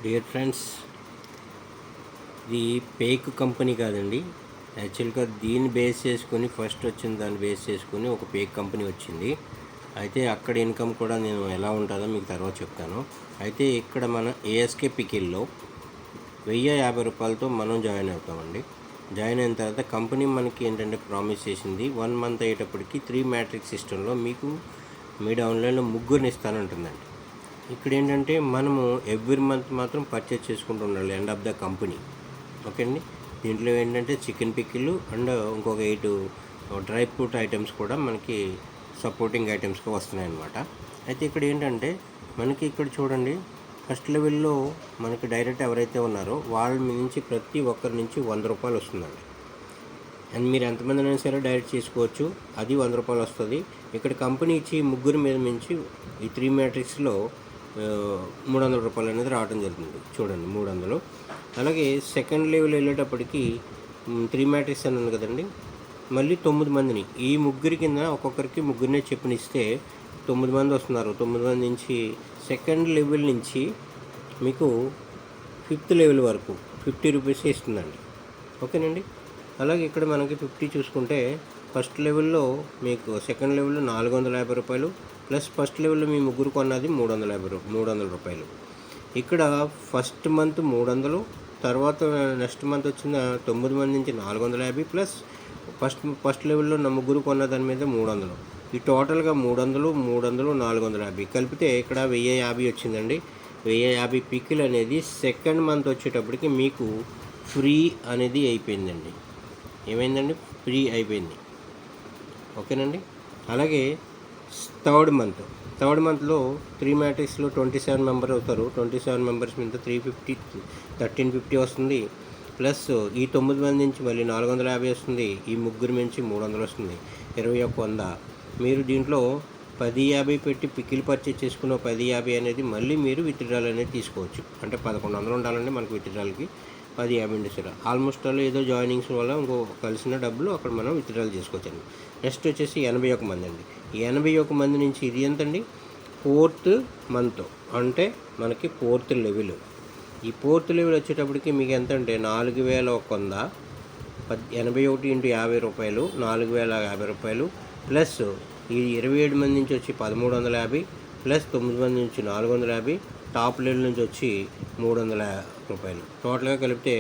Dear friends, ఇది పేక్ company కాదండి. యాక్చువల్గా దీన్ని బేస్ చేసుకొని ఫస్ట్ వచ్చిన దాన్ని బేస్ చేసుకొని ఒక పేక్ కంపెనీ వచ్చింది. అయితే అక్కడ ఇన్కమ్ కూడా నేను ఎలా ఉంటుందో మీకు తర్వాత చెప్తాను. అయితే ఇక్కడ మన ఏఎస్కే పికిల్లో 1050 రూపాయలతో మనం జాయిన్ అవుతామండి. జాయిన్ అయిన తర్వాత కంపెనీ మనకి ఏంటంటే ప్రామిస్ చేసింది 1 మంత్ అయ్యేటప్పటికి 3 మ్యాట్రిక్స్ సిస్టంలో మీకు మీ డౌన్లైన్లో ముగ్గురిని ఇస్తానంటుందండి. ఇక్కడ ఏంటంటే మనము ఎవ్రీ మంత్ మాత్రం పర్చేజ్ చేసుకుంటూ ఉండాలి end of the company. Okay అండి. దీంట్లో ఏంటంటే చికెన్ పికిల్ అండ్ ఇంకొక 8 డ్రై ఫ్రూట్ ఐటమ్స్ కూడా మనకి సపోర్టింగ్ ఐటమ్స్గా వస్తున్నాయి అన్నమాట. అయితే ఇక్కడ ఏంటంటే మనకి ఇక్కడ చూడండి, ఫస్ట్ లెవెల్లో మనకి డైరెక్ట్ ఎవరైతే ఉన్నారో వాళ్ళ నుంచి ప్రతి ఒక్కరి నుంచి 100 రూపాయలు వస్తుందండి. అండ్ మీరు ఎంతమంది అయినా సరే డైరెక్ట్ చేసుకోవచ్చు, అది 100 రూపాయలు వస్తుంది. ఇక్కడ కంపెనీ ఇచ్చి ముగ్గురు మీద నుంచి ఈ 3 మ్యాట్రిక్స్లో 300 రూపాయలు అనేది రావడం జరుగుతుంది. చూడండి 300. అలాగే సెకండ్ లెవెల్ వెళ్ళేటప్పటికి 3 మ్యాట్రిక్స్ అని ఉంది కదండి, మళ్ళీ 9 మందిని ఈ ముగ్గురి కింద ఒక్కొక్కరికి ముగ్గురినే చెప్పనిస్తే 9 మంది వస్తున్నారు. 9 మంది నుంచి సెకండ్ లెవెల్ నుంచి మీకు 5th లెవెల్ వరకు 50 రూపీస్ ఇస్తుందండి. ఓకేనండి. అలాగే ఇక్కడ మనకి 50 చూసుకుంటే ఫస్ట్ లెవెల్లో మీకు సెకండ్ లెవెల్లో 450 రూపాయలు ప్లస్ ఫస్ట్ లెవెల్లో మీ ముగ్గురు కొన్నది 300 రూపాయలు. ఇక్కడ ఫస్ట్ మంత్ 300, తర్వాత నెక్స్ట్ మంత్ వచ్చిన 9 మంది నుంచి 450 ప్లస్ ఫస్ట్ లెవెల్లో నా ముగ్గురు కొన్న దాని మీద 300. ఈ టోటల్గా 300, 450 కలిపితే ఇక్కడ 1050 వచ్చిందండి. 1050 పికిల్ అనేది సెకండ్ మంత్ వచ్చేటప్పటికి మీకు ఫ్రీ అనేది అయిపోయిందండి. ఏమైందండి? ఫ్రీ అయిపోయింది. ఓకేనండి. అలాగే థర్డ్ మంత్లో 3 మ్యాట్రిక్స్లో 27 మెంబర్ అవుతారు. 27 మెంబర్స్ మీద 1350 వస్తుంది. ప్లస్ ఈ 9 మంది నుంచి మళ్ళీ 450 వస్తుంది. ఈ ముగ్గురు నుంచి 300 వస్తుంది. 2100. మీరు దీంట్లో 1050 పెట్టి పికిల్ పర్చేజ్ చేసుకున్న 1050 అనేది మళ్ళీ మీరు విత్డ్రాల్ అనేది తీసుకోవచ్చు. అంటే 1100 ఉండాలండి మనకు విత్డ్రాల్కి. 1050 సరే ఆల్మోస్ట్ అలా ఏదో జాయినింగ్స్ వల్ల ఇంకో కలిసిన డబ్బులు అక్కడ మనం విత్డ్రాల్ చేసుకోవచ్చండి. నెక్స్ట్ వచ్చేసి 81 మంది అండి. ఈ 81 మంది నుంచి ఇది ఎంతండి? 4th మంత్ అంటే మనకి 4th లెవెల్. ఈ 4th లెవెల్ వచ్చేటప్పటికి మీకు ఎంత అంటే 4100, 81 × 50 రూపాయలు 4050 రూపాయలు ప్లస్ ఈ 27 మంది నుంచి వచ్చి 1350 ప్లస్ 9 మంది నుంచి 450, టాప్ లెవెల్ నుంచి వచ్చి 300 రూపాయలు. టోటల్గా కలిపితే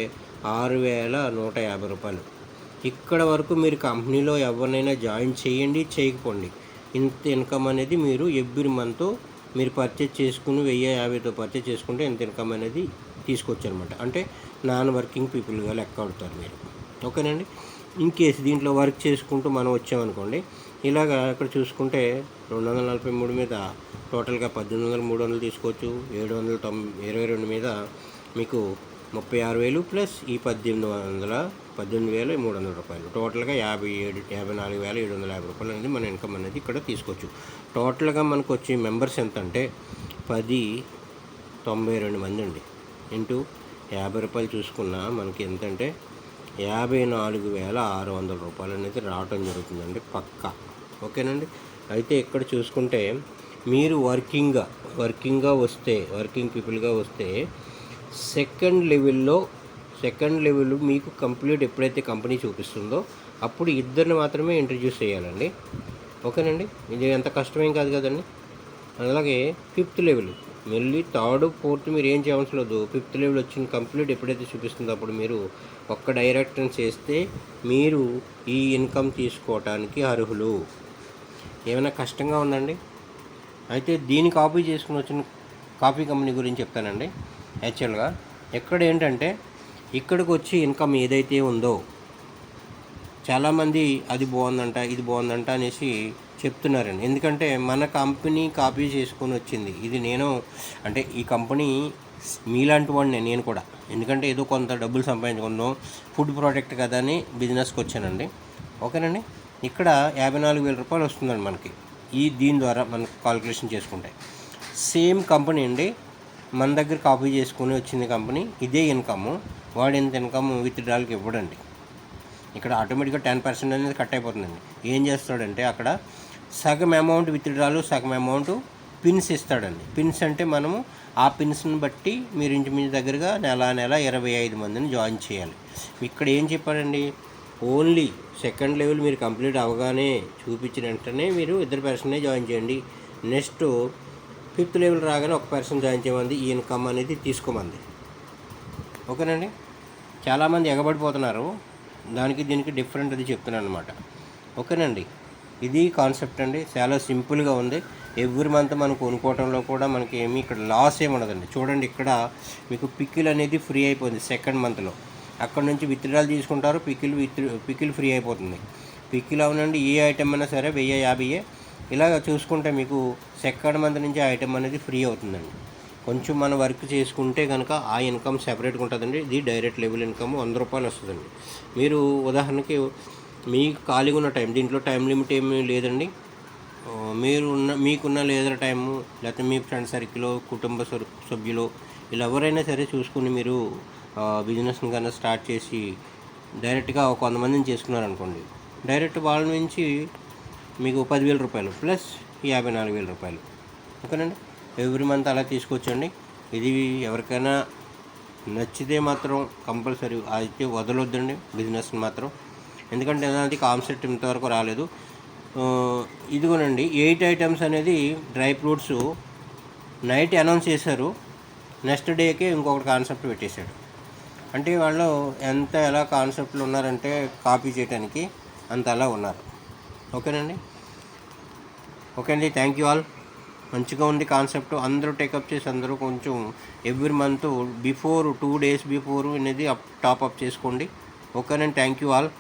6150 రూపాయలు. ఇక్కడ వరకు మీరు కంపెనీలో ఎవరినైనా జాయిన్ చేయండి, చేయకపోండి, ఇంత ఇన్కమ్ అనేది మీరు ఎవ్రీ మంత్ మీరు పర్చేజ్ చేసుకుని 1050తో పర్చేజ్ చేసుకుంటే ఇంత ఇన్కమ్ అనేది తీసుకోవచ్చు అనమాట. అంటే నాన్ వర్కింగ్ పీపుల్గా లెక్క అవుతారు మీరు. ఓకేనండి. ఇన్ కేసు దీంట్లో వర్క్ చేసుకుంటూ మనం వచ్చామనుకోండి, ఇలాగా ఇక్కడ చూసుకుంటే 243 మీద టోటల్గా 1800 తీసుకోవచ్చు. 722 మీద మీకు 36,000 ప్లస్ ఈ 18,300 రూపాయలు టోటల్గా 54,750 రూపాయలు అనేది మన ఇన్కమ్ అనేది ఇక్కడ తీసుకోవచ్చు. టోటల్గా మనకు వచ్చి మెంబర్స్ ఎంత అంటే 92 మంది అండి. ఇంటూ 50 రూపాయలు చూసుకున్నా మనకి ఎంతంటే 54,600 రూపాయలు అనేది రావటం జరుగుతుందండి పక్కా. ఓకేనండి. అయితే ఇక్కడ చూసుకుంటే మీరు వర్కింగ్ పీపుల్గా వస్తే సెకండ్ లెవెల్ మీకు కంప్లీట్ ఎప్పుడైతే కంపెనీ చూపిస్తుందో అప్పుడు ఇద్దరిని మాత్రమే ఇంట్రడ్యూస్ చేయాలండి. ఓకేనండి. ఇది ఎంత కష్టమేం కాదు కదండి. అలాగే 5th లెవెల్ మళ్ళీ 3rd, 4th మీరు ఏం చేయవలసిన లేదు. 5th లెవెల్ వచ్చిన కంప్లీట్ ఎప్పుడైతే చూపిస్తుందో అప్పుడు మీరు ఒక్క డైరెక్షన్ చేస్తే మీరు ఈ ఇన్కమ్ తీసుకోవటానికి అర్హులు. ఏమైనా కష్టంగా ఉందండి? అయితే దీన్ని కాపీ చేసుకుని వచ్చిన కాపీ కంపెనీ గురించి చెప్తానండి. యాక్చువల్గా ఎక్కడ ఏంటంటే ఇక్కడికి వచ్చి ఇన్కమ్ ఏదైతే ఉందో చాలామంది అది బాగుందంట, ఇది బాగుందంట అనేసి చెప్తున్నారండి. ఎందుకంటే మన కంపెనీ కాపీ చేసుకొని వచ్చింది ఇది. నేను అంటే ఈ కంపెనీ మీలాంటి వాడిని నేను కూడా, ఎందుకంటే ఏదో కొంత డబ్బులు సంపాదించుకున్నాం, ఫుడ్ ప్రోడక్ట్ కదా అని బిజినెస్కి వచ్చానండి. ఓకేనండి. ఇక్కడ 54,000 రూపాయలు వస్తుందండి మనకి దీని ద్వారా మనం కాల్కులేషన్ చేసుకుంటే. సేమ్ కంపెనీ అండి, మన దగ్గర కాపీ చేసుకుని వచ్చింది కంపెనీ, ఇదే ఇన్కమ్. వాడు ఎంత ఇన్కమ్ విత్డ్రాల్కి ఇవ్వడండి. ఇక్కడ ఆటోమేటిక్గా 10% అనేది కట్ అయిపోతుందండి. ఏం చేస్తాడంటే అక్కడ సగం అమౌంట్ విత్డ్రాలు, సగం అమౌంట్ పిన్స్ ఇస్తాడండి. పిన్స్ అంటే మనము ఆ పిన్స్ని బట్టి మీరు ఇంచుమించు దగ్గరగా నెల 25 మందిని జాయిన్ చేయాలి. ఇక్కడ ఏం చెప్పాడండి, ఓన్లీ సెకండ్ లెవెల్ మీరు కంప్లీట్ అవ్వగానే చూపించిన వెంటనే మీరు 2 పర్సన్నే జాయిన్ చేయండి. నెక్స్ట్ 5th లెవెల్ రాగానే 1 పర్సన్ జాయిన్ చేయమంది. ఈ ఇన్కమ్ అనేది తీసుకోమంది. ఓకేనండి. చాలామంది ఎగబడిపోతున్నారు, దానికి దీనికి డిఫరెంట్ అది చెప్తున్నాను అనమాట. ఓకేనండి. ఇది కాన్సెప్ట్ అండి, చాలా సింపుల్గా ఉంది. ఎవ్రీ మంత్ మనం కొనుక్కోవడంలో కూడా మనకి ఏమీ ఇక్కడ లాస్ ఏమి ఉండదండి. చూడండి, ఇక్కడ మీకు పికిల్ అనేది ఫ్రీ అయిపోయింది సెకండ్ మంత్లో. అక్కడ నుంచి విత్డ్రాల్ తీసుకుంటారు, పికిల్ ఫ్రీ అయిపోతుంది. పికిల్ అవునండి, ఏ ఐటెం అయినా సరే 1050 ఇలాగ చూసుకుంటే మీకు సెకండ్ మంత్ నుంచి ఆ ఐటెం అనేది ఫ్రీ అవుతుందండి. కొంచెం మనం వర్క్ చేసుకుంటే కనుక ఆ ఇన్కమ్ సెపరేట్గా ఉంటుందండి. ఇది డైరెక్ట్ లెవెల్ ఇన్కమ్ 100 రూపాయలు వస్తుందండి. మీరు ఉదాహరణకి మీకు ఖాళీగా ఉన్న టైం, దీంట్లో టైం లిమిట్ ఏమీ లేదండి. మీకున్న లేదర్ టైము, లేకపోతే మీ ఫ్రెండ్ సర్కిల్, కుటుంబ సభ్యులు ఇలా ఎవరైనా సరే చూసుకుని మీరు బిజినెస్ని కన్నా స్టార్ట్ చేసి డైరెక్ట్గా ఒక 100 మందిని చేసుకున్నారనుకోండి, డైరెక్ట్ వాళ్ళ నుంచి మీకు 10,000 రూపాయలు ప్లస్ 54,000 రూపాయలు. ఓకేనండి. ఎవ్రీ మంత్ అలా తీసుకొచ్చండి. ఇది ఎవరికైనా నచ్చితే మాత్రం కంపల్సరీ అయితే వదలొద్దండి బిజినెస్ని మాత్రం, ఎందుకంటే అలాంటి కాన్సెప్ట్ ఇంతవరకు రాలేదు. ఇదిగోనండి 8 ఐటమ్స్ అనేది డ్రై ఫ్రూట్స్ నైట్ అనౌన్స్ చేశారు, నెక్స్ట్ డేకే ఇంకొకటి కాన్సెప్ట్ పెట్టేశాడు. అంటే వాళ్ళు ఎలా కాన్సెప్ట్లు ఉన్నారంటే కాపీ చేయడానికి అంత అలా ఉన్నారు. ఓకేనండి. ఓకే అండి, థ్యాంక్ యూ ఆల్. మంచిగా ఉంది కాన్సెప్ట్. అందరూ టేకప్ చేసి అందరూ కొంచెం every month before 2 days before అనేది టాప్అప్ చేసుకోండి. ఓకేనండి, థ్యాంక్ యూ ఆల్.